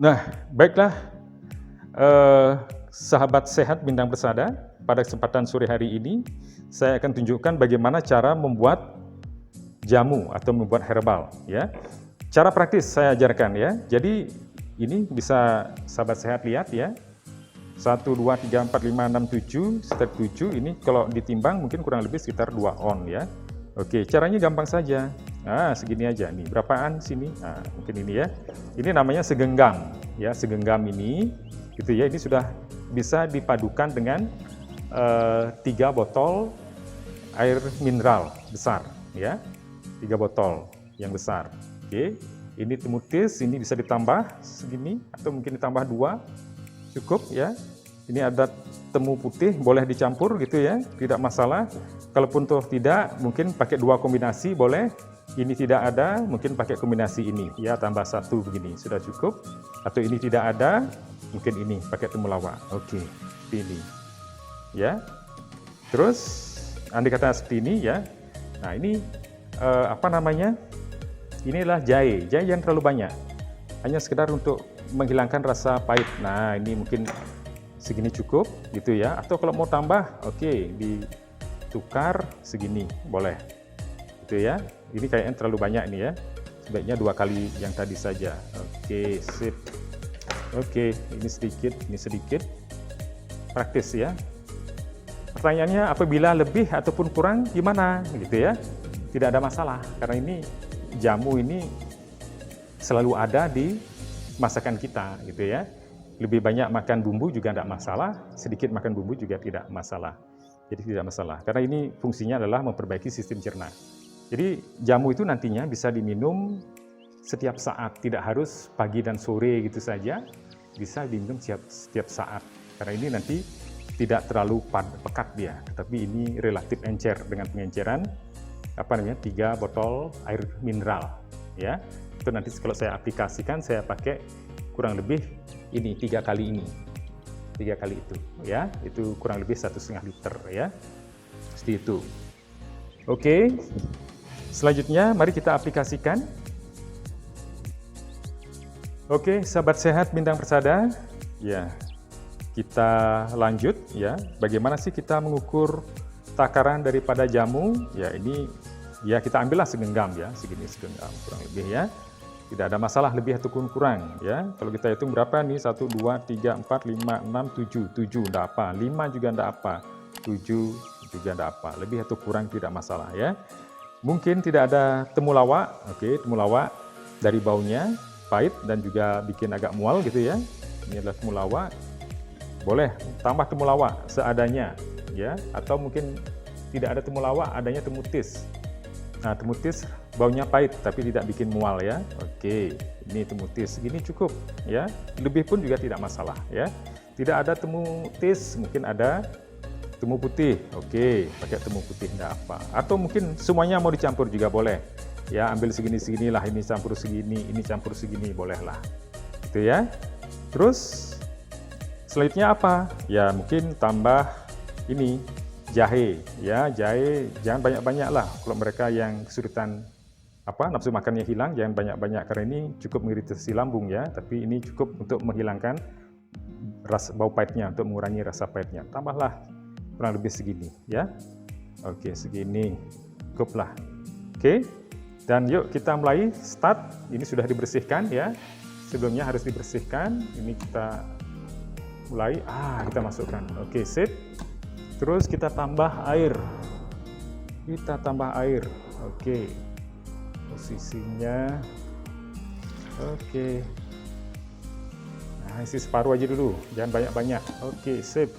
Nah, baiklah, sahabat sehat Bintang Persada, pada kesempatan sore hari ini saya akan tunjukkan bagaimana cara membuat jamu atau membuat herbal, ya. Cara praktis saya ajarkan ya. Jadi ini bisa sahabat sehat lihat ya. 1, 2, 3, 4, 5, 6, 7, sekitar 7 ini kalau ditimbang mungkin kurang lebih sekitar 2 on ya. Oke, caranya gampang saja. Nah, segini aja nih. Berapaan sini? Nah, mungkin ini ya. Ini namanya segenggam ya, segenggam ini gitu ya. Ini sudah bisa dipadukan dengan 3 botol air mineral besar ya. 3 botol yang besar. Oke. Ini temutis, ini bisa ditambah segini atau mungkin ditambah 2. Cukup ya. Ini ada temu putih, boleh dicampur gitu ya, tidak masalah. Kalaupun toh tidak, mungkin pakai 2 kombinasi boleh. Ini tidak ada, mungkin pakai kombinasi ini ya, tambah 1 begini sudah cukup. Atau ini tidak ada, mungkin ini pakai temulawak. Oke, seperti ini ya. Terus andai kata seperti ini ya. Nah ini apa namanya? Inilah jahe yang terlalu banyak. Hanya sekedar untuk menghilangkan rasa pahit. Nah ini mungkin segini cukup gitu ya. Atau kalau mau tambah, oke, ditukar segini boleh. Gitu ya. Ini kayaknya terlalu banyak nih ya. Sebaiknya 2 kali yang tadi saja. Oke, sip. Oke, ini sedikit. Praktis ya. Pertanyaannya apabila lebih ataupun kurang gimana gitu ya. Tidak ada masalah karena ini jamu ini selalu ada di masakan kita gitu ya. Lebih banyak makan bumbu juga tidak masalah, sedikit makan bumbu juga tidak masalah. Jadi tidak masalah karena ini fungsinya adalah memperbaiki sistem cerna. Jadi jamu itu nantinya bisa diminum setiap saat, tidak harus pagi dan sore gitu saja, bisa diminum setiap saat. Karena ini nanti tidak terlalu pekat dia, tetapi ini relatif encer dengan pengenceran 3 botol air mineral ya. Itu nanti kalau saya aplikasikan saya pakai kurang lebih ini 3 kali ini. 3 kali itu ya. Itu kurang lebih 1,5 liter ya. Seperti itu. Oke. Selanjutnya mari kita aplikasikan. Oke, sahabat sehat Bintang Persada. Ya. Kita lanjut ya. Bagaimana sih kita mengukur takaran daripada jamu? Ya ini ya kita ambillah segenggam ya, segini segenggam kurang lebih ya. Tidak ada masalah lebih ataupun kurang ya. Kalau kita hitung berapa nih? 1, 2, 3, 4, 5, 6, 7. 7 enggak apa, 5 juga enggak apa, 7 juga enggak apa. Lebih atau kurang tidak masalah ya. Mungkin tidak ada temulawak. Oke, temulawak dari baunya pahit dan juga bikin agak mual gitu ya. Ini adalah temulawak. Boleh tambah temulawak seadanya ya, atau mungkin tidak ada temulawak, adanya temutis. Nah, temutis baunya pahit tapi tidak bikin mual ya. Oke, ini temutis, ini cukup ya. Lebih pun juga tidak masalah ya. Tidak ada temutis, mungkin ada temu putih. Oke, pakai temu putih enggak apa. Atau mungkin semuanya mau dicampur juga boleh. Ya, ambil segini-segini lah, ini campur segini, ini campur segini, bolehlah. Gitu ya. Terus selanjutnya apa? Ya, mungkin tambah ini jahe ya, jahe jangan banyak-banyak lah. Kalau mereka yang kesulitan nafsu makannya hilang, jangan banyak-banyak karena ini cukup mengiritasi lambung ya, tapi ini cukup untuk menghilangkan rasa bau pahitnya, untuk mengurangi rasa pahitnya. Tambahlah kurang lebih segini ya. Oke, segini cukuplah. Oke, dan yuk kita mulai start. Ini sudah dibersihkan ya, sebelumnya harus dibersihkan. Ini kita mulai, kita masukkan. Oke, sip. Terus kita tambah air. Oke. Posisinya. Oke. Nah, isi separuh aja dulu, jangan banyak-banyak. Oke, sip.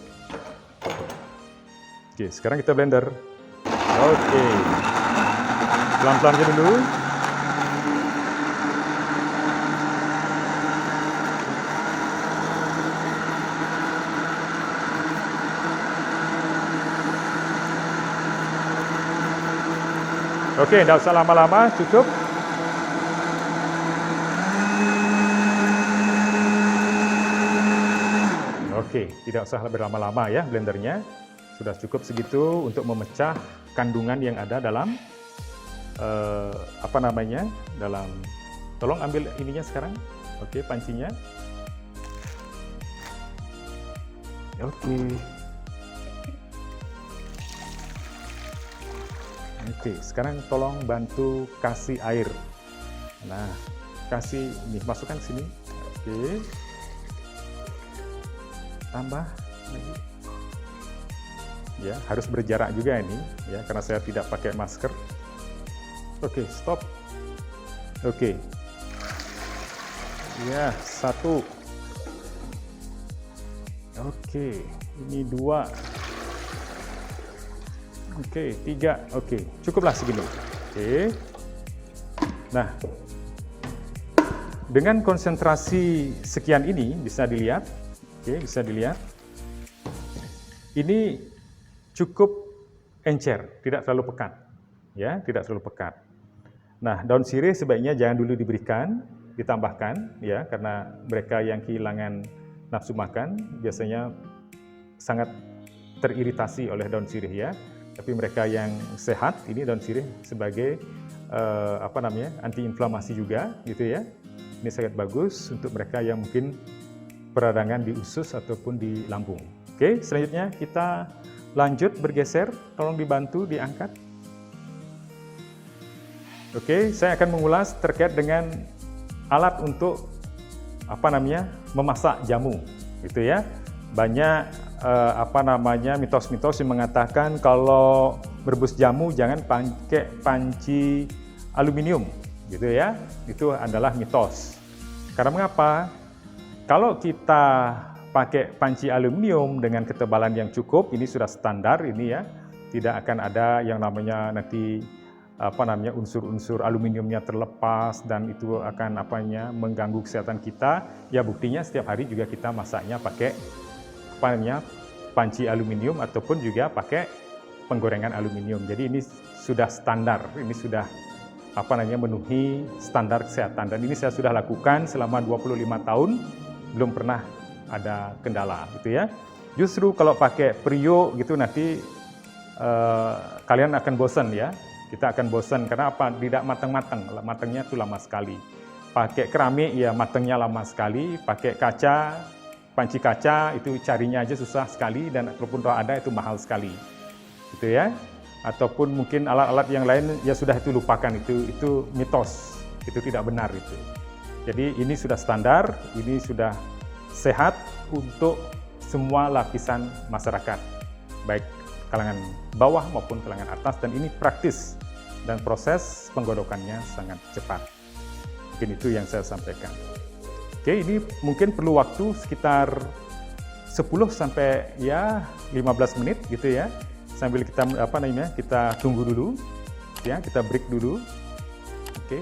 Oke, sekarang kita blender. Oke. Pelan-pelan aja dulu. Oke, tidak usah lama-lama, cukup. Oke, tidak usah berlama-lama ya blendernya. Sudah cukup segitu untuk memecah kandungan yang ada dalam tolong ambil ininya sekarang. Oke, pancinya. Oke, sekarang tolong bantu kasih air. Nah, kasih ini, masukkan sini. Oke. Tambah lagi. Ya, harus berjarak juga ini ya, karena saya tidak pakai masker. Oke, stop. Oke. Ya, 1. Oke, ini 2. Oke, 3. Oke, cukuplah segini. Oke. Nah, dengan konsentrasi sekian ini bisa dilihat. Oke, bisa dilihat. Ini cukup encer, tidak terlalu pekat. Ya, tidak terlalu pekat. Nah, daun sirih sebaiknya jangan dulu diberikan, ditambahkan ya, karena mereka yang kehilangan nafsu makan biasanya sangat teriritasi oleh daun sirih ya. Tapi mereka yang sehat, ini daun sirih sebagai antiinflamasi juga, gitu ya. Ini sangat bagus untuk mereka yang mungkin peradangan di usus ataupun di lambung. Oke, selanjutnya kita lanjut bergeser. Tolong dibantu diangkat. Oke, saya akan mengulas terkait dengan alat untuk memasak jamu, gitu ya. Banyak mitos-mitos yang mengatakan kalau merebus jamu jangan pakai panci aluminium, gitu ya. Itu adalah mitos. Karena mengapa? Kalau kita pakai panci aluminium dengan ketebalan yang cukup, ini sudah standar ini ya. Tidak akan ada yang namanya nanti unsur-unsur aluminiumnya terlepas dan itu akan mengganggu kesehatan kita. Ya buktinya setiap hari juga kita masaknya pakai panci aluminium ataupun juga pakai penggorengan aluminium. Jadi ini sudah standar, ini sudah memenuhi standar kesehatan, dan ini saya sudah lakukan selama 25 tahun, belum pernah ada kendala gitu ya. Justru kalau pakai Prio gitu nanti kalian akan bosan ya. Kita akan bosan karena apa? Tidak matang-matang, matangnya itu lama sekali. Pakai keramik ya matangnya lama sekali, pakai kaca, panci kaca itu carinya aja susah sekali, dan kalaupun ada itu mahal sekali, gitu ya. Ataupun mungkin alat-alat yang lain ya sudah itu lupakan, itu mitos, itu tidak benar itu. Jadi ini sudah standar, ini sudah sehat untuk semua lapisan masyarakat, baik kalangan bawah maupun kalangan atas, dan ini praktis dan proses penggodokannya sangat cepat. Mungkin itu yang saya sampaikan. Oke, ini mungkin perlu waktu sekitar 10 sampai 15 menit gitu ya. Sambil kita kita tunggu dulu ya, kita break dulu. Oke.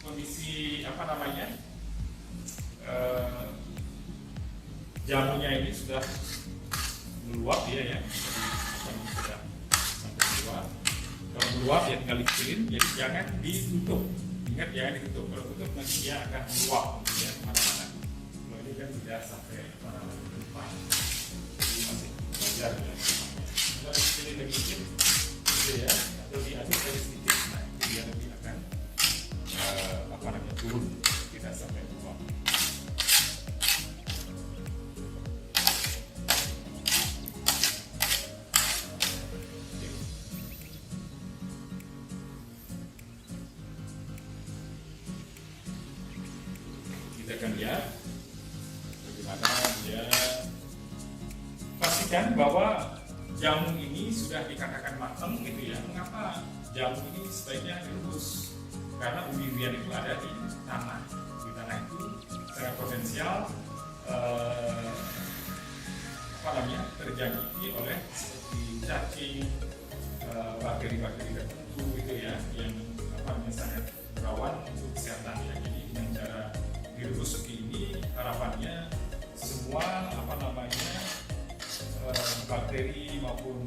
Kondisi jamunya ini sudah meluap ya. Jadi sudah sampai meluap. Kalau meluap ya tinggal dikecilin, jadi jangan ditutup. Ingat jangan ditutup. Kalau tutup nanti dia akan meluap ya kemana-mana. Kalau ini kan tidak sampai depan. Jadi masih wajar ya. Kita kecilin lagi sedikit, gitu ya. Atau diaduk lagi sedikit. Nah itu dia nanti akan turun, tidak sampai meluap. Kita akan lihat bagaimana dia. Pastikan bahwa jamu ini sudah dikatakan matang gitu ya. Mengapa jamu ini sebaiknya direbus? Karena umbi-umbian itu ada di tanah. Di tanah itu secara potensial terjangkiti oleh seperti cacing, bakteri-bakteri tertentu gitu ya, yang sangat rawan untuk kesehatan ya. Jadi dengan cara direbus seperti ini harapannya semua bakteri maupun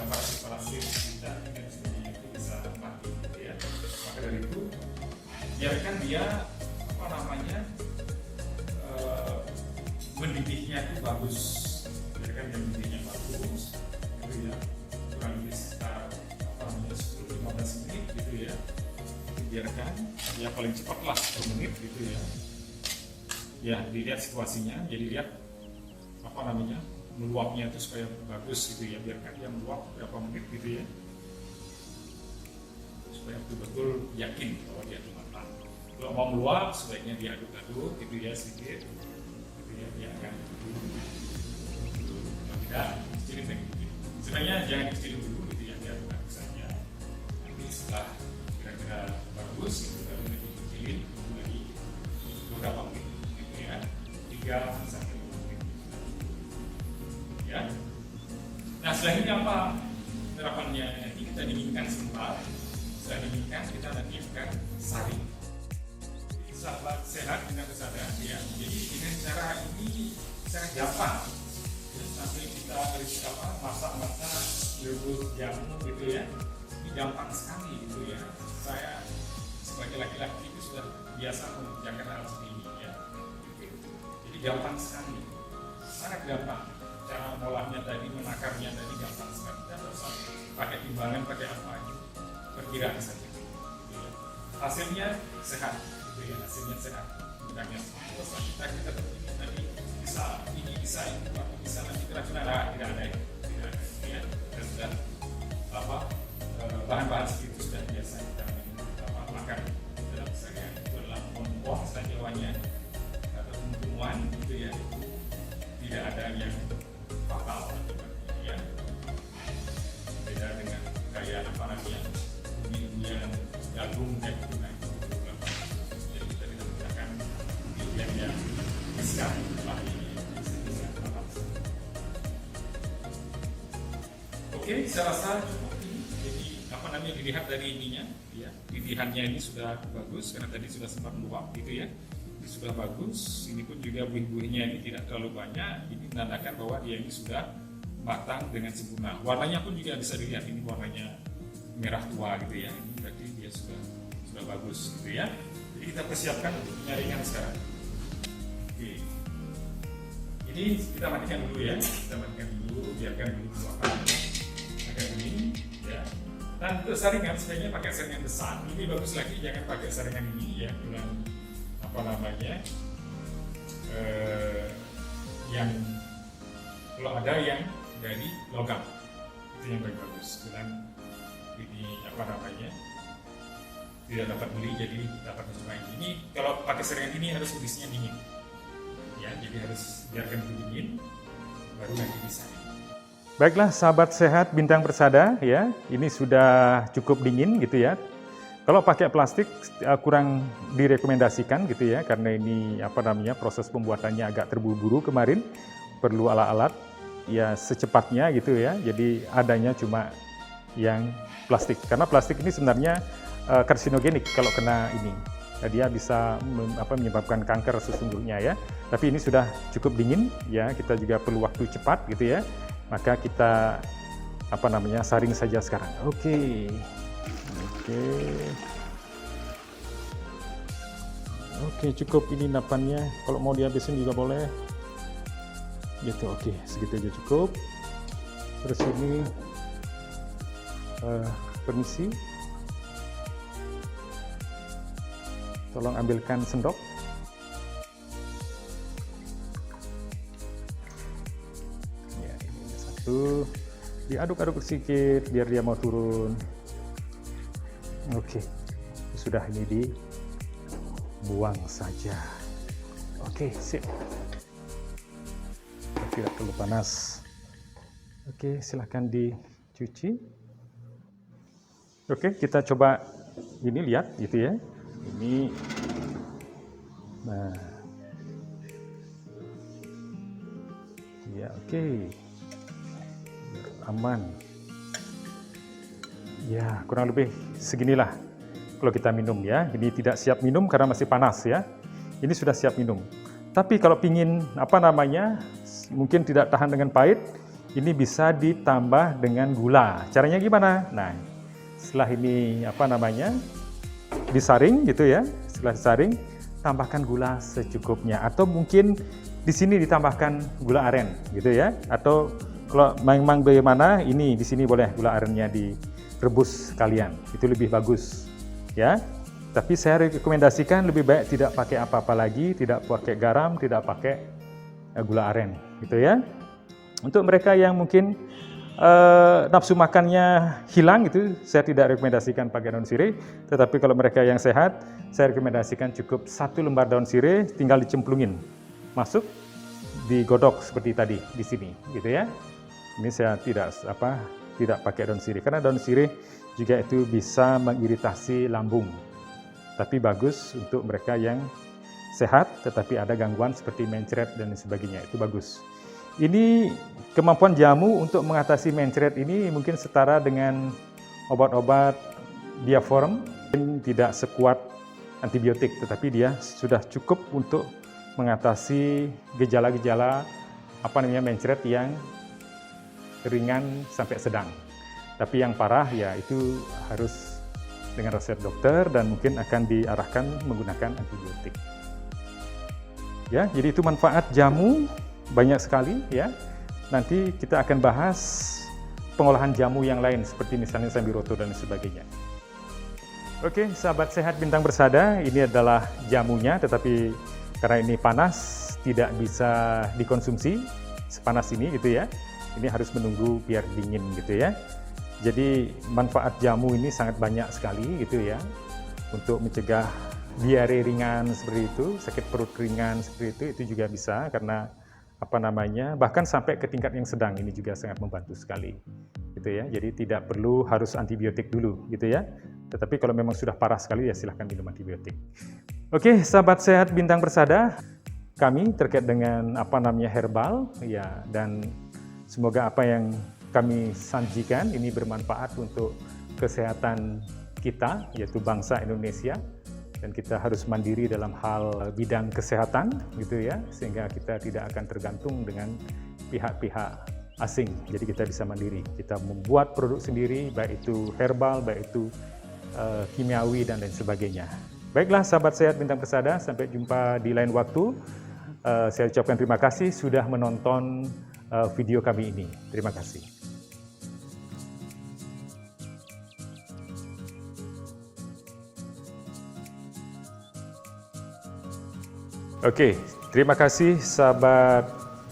parasit-parasit kita dan sebagainya itu bisa mati gitu ya. Maka dari itu biarkan dia mendidihnya itu bagus, biarkan dia mendidihnya bagus gitu ya, kurang lebih sekitar 10-15 menit gitu ya. Biarkan ya paling cepat lah 1 menit gitu ya. Ya, dilihat situasinya, jadi lihat apa namanya meluapnya itu supaya bagus gitu ya, biarkan dia meluap berapa menit gitu ya, supaya betul-betul yakin bahwa dia itu matang. Kalau mau meluap sebaiknya diaduk-aduk gitu ya sedikit, gitu ya, dia akan tidak kecilin lagi. Sebenarnya jangan dikecilin dulu gitu ya, diaduk-aduk saja. Nanti setelah kira-kira bagus gitu baru dikecilin lagi beberapa menit gitu ya, 3 sampai 5 menit ya. Nah setelah ini apa terapannya? Nanti kita dinginkan sebentar. Setelah dinginkan kita nanti akan saring. Sahabat sehat bintang persada ya. Jadi dengan cara ini sangat gampang ya, sampai kita masak-masak rebus jamu gitu ya, ini gampang sekali gitu ya. Saya sebagai laki-laki itu sudah biasa mengerjakan hal seperti ini ya. Jadi gampang sekali, sangat gampang. Cara mengolahnya tadi, menakarnya tadi gampang sekali. Kita tidak usah pakai timbangan, pakai apa ini, perkiraan saja. Ya. Hasilnya sehat, gitu ya. Hasilnya sehat. Bukannya terus kita tadi bisa ini bisa itu atau bisa nanti kira-kira tidak ada ya. Tidak ada ya. Dan sudah apa bahan-bahan seperti itu sudah biasa kita makan dalam seharian, dalam pon Jawanya atau tumbuhan gitu ya. Tidak ada yang fatal ya, beda dengan kayak apa namanya yang jagung kayak gitu kan. Jadi kita tidak menggunakan yang bisa oke, saya rasa cukup ini. Jadi apa namanya dilihat dari ininya ya, pilihannya ini sudah bagus karena tadi sudah sempat meluap gitu ya. Sudah bagus, ini pun juga buih-buihnya ini tidak terlalu banyak, ini menandakan bahwa dia ini sudah matang dengan sempurna. Warnanya pun juga bisa dilihat, ini warnanya merah tua gitu ya, ini berarti dia sudah bagus gitu ya. Jadi kita persiapkan untuk penyaringan sekarang. Oke, ini kita matikan dulu ya, kita matikan dulu, biarkan dulu keluarkan agak ini ya. Dan untuk saringan sebaiknya pakai saringan besar, ini bagus lagi, jangan pakai saringan ini ya, dengan apa namanya yang kalau ada yang dari logam itu yang paling bagus, dan ini apa namanya tidak dapat beli jadi dapat cuma ini. Kalau pakai saringan ini harus kondisinya dingin ya, jadi harus biarkan dingin baru nanti bisa. Baiklah sahabat sehat bintang persada ya, ini sudah cukup dingin gitu ya. Kalau pakai plastik kurang direkomendasikan gitu ya, karena ini apa namanya proses pembuatannya agak terburu-buru kemarin, perlu alat-alat ya secepatnya gitu ya. Jadi adanya cuma yang plastik, karena plastik ini sebenarnya karsinogenik kalau kena ini. Nah, dia bisa menyebabkan kanker sesungguhnya ya. Tapi ini sudah cukup dingin ya, kita juga perlu waktu cepat gitu ya. Maka kita apa namanya saring saja sekarang. Oke, cukup ini napannya. Kalau mau dihabisin juga boleh. Gitu, oke, segitu aja cukup. Terus ini permisi. Tolong ambilkan sendok. Ya, ini satu. Diaduk-aduk sedikit biar dia mau turun. Oke, sudah ini dibuang saja. Oke, sip. Tidak terlalu panas. Oke, silahkan dicuci. Oke, kita coba ini lihat gitu ya. Ini, nah, ya oke, aman. Ya, kurang lebih seginilah kalau kita minum ya. Ini tidak siap minum karena masih panas ya. Ini sudah siap minum. Tapi kalau pingin apa namanya, mungkin tidak tahan dengan pahit, ini bisa ditambah dengan gula. Caranya gimana? Nah, setelah ini apa namanya disaring gitu ya. Setelah disaring, tambahkan gula secukupnya. Atau mungkin di sini ditambahkan gula aren gitu ya. Atau kalau memang bagaimana, ini di sini boleh gula arennya direbus kalian, itu lebih bagus ya. Tapi saya rekomendasikan lebih baik tidak pakai apa-apa lagi, tidak pakai garam, tidak pakai gula aren, gitu ya. Untuk mereka yang mungkin nafsu makannya hilang, itu saya tidak rekomendasikan pakai daun sirih. Tetapi kalau mereka yang sehat, saya rekomendasikan cukup 1 lembar daun sirih, tinggal dicemplungin, masuk, digodok seperti tadi di sini, gitu ya. Ini saya tidak pakai daun sirih, karena daun sirih juga itu bisa mengiritasi lambung. Tapi bagus untuk mereka yang sehat, tetapi ada gangguan seperti mencret dan sebagainya, itu bagus. Ini kemampuan jamu untuk mengatasi mencret ini mungkin setara dengan obat-obat diaform, mungkin tidak sekuat antibiotik, tetapi dia sudah cukup untuk mengatasi gejala-gejala mencret yang ringan sampai sedang. Tapi yang parah ya itu harus dengan resep dokter dan mungkin akan diarahkan menggunakan antibiotik. Ya, jadi itu manfaat jamu banyak sekali ya. Nanti kita akan bahas pengolahan jamu yang lain seperti misalnya sambiroto dan sebagainya. Oke, sahabat sehat bintang bersada, ini adalah jamunya, tetapi karena ini panas tidak bisa dikonsumsi sepanas ini gitu ya. Ini harus menunggu biar dingin gitu ya. Jadi manfaat jamu ini sangat banyak sekali gitu ya, untuk mencegah diare ringan seperti itu, sakit perut ringan seperti itu juga bisa, karena bahkan sampai ke tingkat yang sedang ini juga sangat membantu sekali gitu ya. Jadi tidak perlu harus antibiotik dulu gitu ya, tetapi kalau memang sudah parah sekali ya silahkan minum antibiotik. Oke, sahabat sehat bintang bersada, kami terkait dengan herbal ya, dan semoga apa yang kami sajikan ini bermanfaat untuk kesehatan kita, yaitu bangsa Indonesia. Dan kita harus mandiri dalam hal bidang kesehatan gitu ya, sehingga kita tidak akan tergantung dengan pihak-pihak asing. Jadi kita bisa mandiri, kita membuat produk sendiri, baik itu herbal, baik itu kimiawi dan lain sebagainya. Baiklah sahabat sehat bintang bersada, sampai jumpa di lain waktu. Saya ucapkan terima kasih sudah menonton video kami ini. Terima kasih. Oke, terima kasih sahabat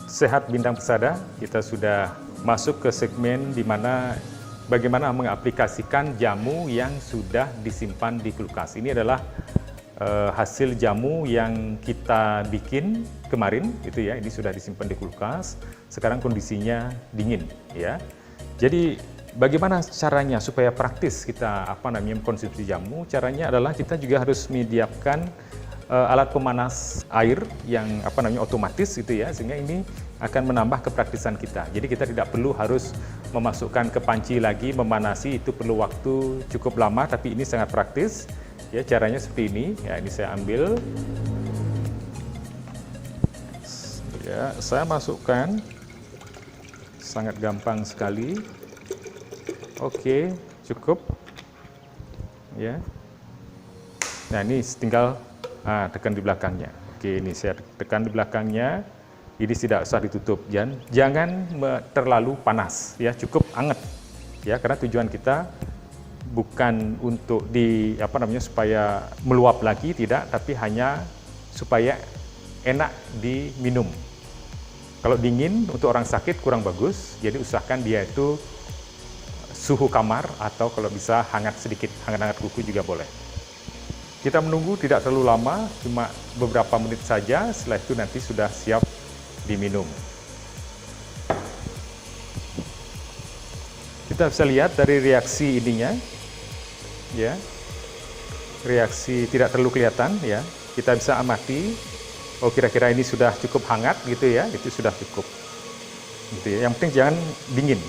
sehat bintang bersada. Kita sudah masuk ke segmen di mana bagaimana mengaplikasikan jamu yang sudah disimpan di kulkas. Ini adalah hasil jamu yang kita bikin kemarin gitu ya. Ini sudah disimpan di kulkas. Sekarang kondisinya dingin ya. Jadi bagaimana caranya supaya praktis kita mengkonsumsi jamu? Caranya adalah kita juga harus menyediakan alat pemanas air yang otomatis gitu ya, sehingga ini akan menambah kepraktisan kita. Jadi kita tidak perlu harus memasukkan ke panci lagi, memanasi, itu perlu waktu cukup lama, tapi ini sangat praktis ya. Caranya seperti ini ya. Ini saya ambil ya, saya masukkan, sangat gampang sekali. Oke, cukup ya. Nah, ini tinggal tekan di belakangnya. Oke, ini saya tekan di belakangnya. Ini tidak usah ditutup. Jangan terlalu panas ya, cukup hangat ya, karena tujuan kita bukan untuk supaya meluap lagi, tidak, tapi hanya supaya enak diminum. Kalau dingin untuk orang sakit kurang bagus, jadi usahakan dia itu suhu kamar, atau kalau bisa hangat sedikit, hangat-hangat kuku juga boleh. Kita menunggu tidak terlalu lama, cuma beberapa menit saja, setelah itu nanti sudah siap diminum. Kita bisa lihat dari reaksi ininya, ya, reaksi tidak terlalu kelihatan, ya. Kita bisa amati, oh kira-kira ini sudah cukup hangat gitu ya, itu sudah cukup. Gitu ya. Yang penting jangan dingin,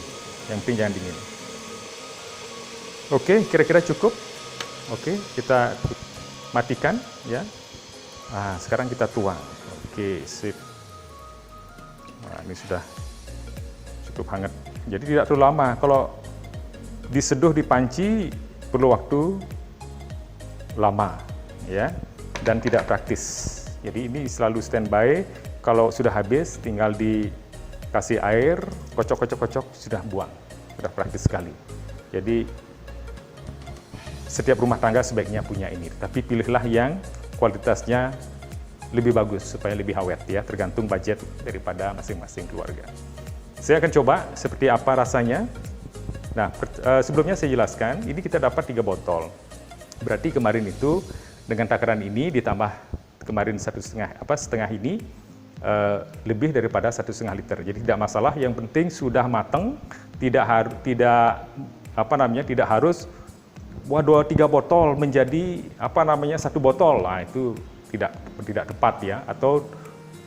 Oke, kira-kira cukup. Oke, kita matikan ya. Nah, sekarang kita tuang. Oke, sip. Nah, ini sudah cukup hangat. Jadi tidak terlalu lama. Kalau diseduh di panci perlu waktu lama ya, dan tidak praktis. Jadi ini selalu standby. Kalau sudah habis tinggal dikasih air, kocok sudah buang. Sudah praktis sekali. Jadi setiap rumah tangga sebaiknya punya ini. Tapi pilihlah yang kualitasnya lebih bagus supaya lebih awet ya, tergantung budget daripada masing-masing keluarga. Saya akan coba seperti apa rasanya. Nah, sebelumnya saya jelaskan, ini kita dapat 3 botol. Berarti kemarin itu dengan takaran ini ditambah kemarin setengah ini lebih daripada 1,5 liter. Jadi tidak masalah, yang penting sudah matang, tidak harus 3 botol menjadi 1 botol. Nah, itu tidak tepat ya, atau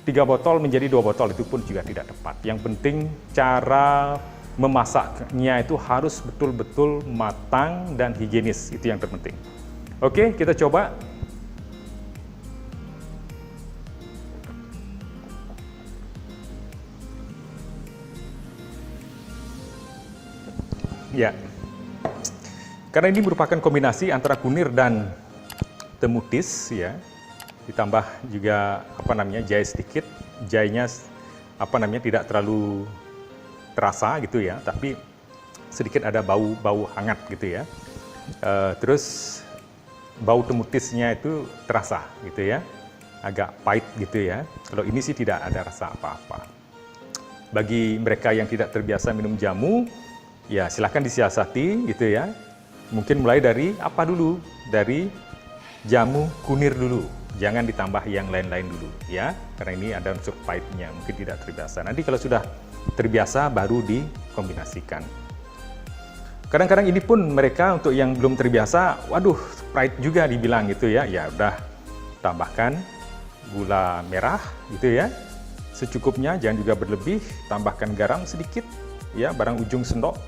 3 botol menjadi 2 botol, itu pun juga tidak tepat. Yang penting cara memasaknya itu harus betul-betul matang dan higienis, itu yang terpenting. Oke, kita coba. Ya, karena ini merupakan kombinasi antara kunir dan temutis ya, ditambah juga jahe sedikit. Jahenya tidak terlalu terasa gitu ya, tapi sedikit ada bau hangat gitu ya. Terus bau temutisnya itu terasa gitu ya, agak pahit gitu ya. Kalau ini sih tidak ada rasa apa-apa. Bagi mereka yang tidak terbiasa minum jamu, ya silahkan disiasati gitu ya. Mungkin mulai dari apa dulu? Dari jamu kunir dulu. Jangan ditambah yang lain-lain dulu ya. Karena ini ada unsur pahitnya, mungkin tidak terbiasa. Nanti kalau sudah terbiasa baru dikombinasikan. Kadang-kadang ini pun mereka untuk yang belum terbiasa, waduh pahit juga dibilang gitu ya. Ya udah, tambahkan gula merah gitu ya. Secukupnya, jangan juga berlebih. Tambahkan garam sedikit ya, barang ujung sendok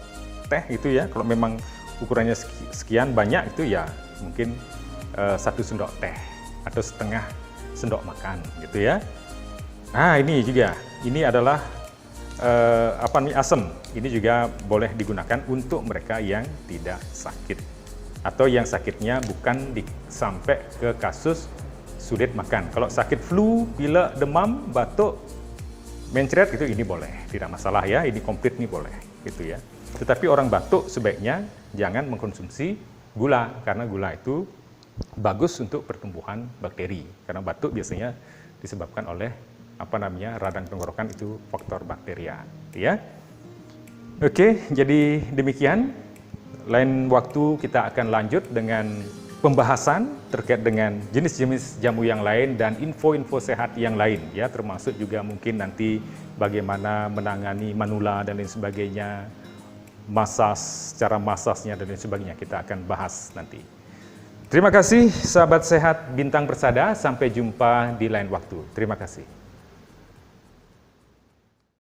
teh itu ya. Kalau memang ukurannya sekian banyak itu ya mungkin 1 sendok teh atau setengah sendok makan gitu ya. Nah, ini juga, ini adalah asam. Ini juga boleh digunakan untuk mereka yang tidak sakit atau yang sakitnya bukan sampai ke kasus sulit makan. Kalau sakit flu, pilek, demam, batuk, mencret itu ini boleh, tidak masalah ya, ini komplit nih boleh gitu ya. Tetapi orang batuk sebaiknya jangan mengkonsumsi gula, karena gula itu bagus untuk pertumbuhan bakteri, karena batuk biasanya disebabkan oleh radang tenggorokan, itu faktor bakteria ya. Oke, jadi demikian. Lain waktu kita akan lanjut dengan pembahasan terkait dengan jenis-jenis jamu yang lain dan info-info sehat yang lain ya, termasuk juga mungkin nanti bagaimana menangani manula dan lain sebagainya, cara masasnya dan lain sebagainya, kita akan bahas nanti. Terima kasih sahabat sehat Bintang Persada, sampai jumpa di lain waktu. Terima kasih.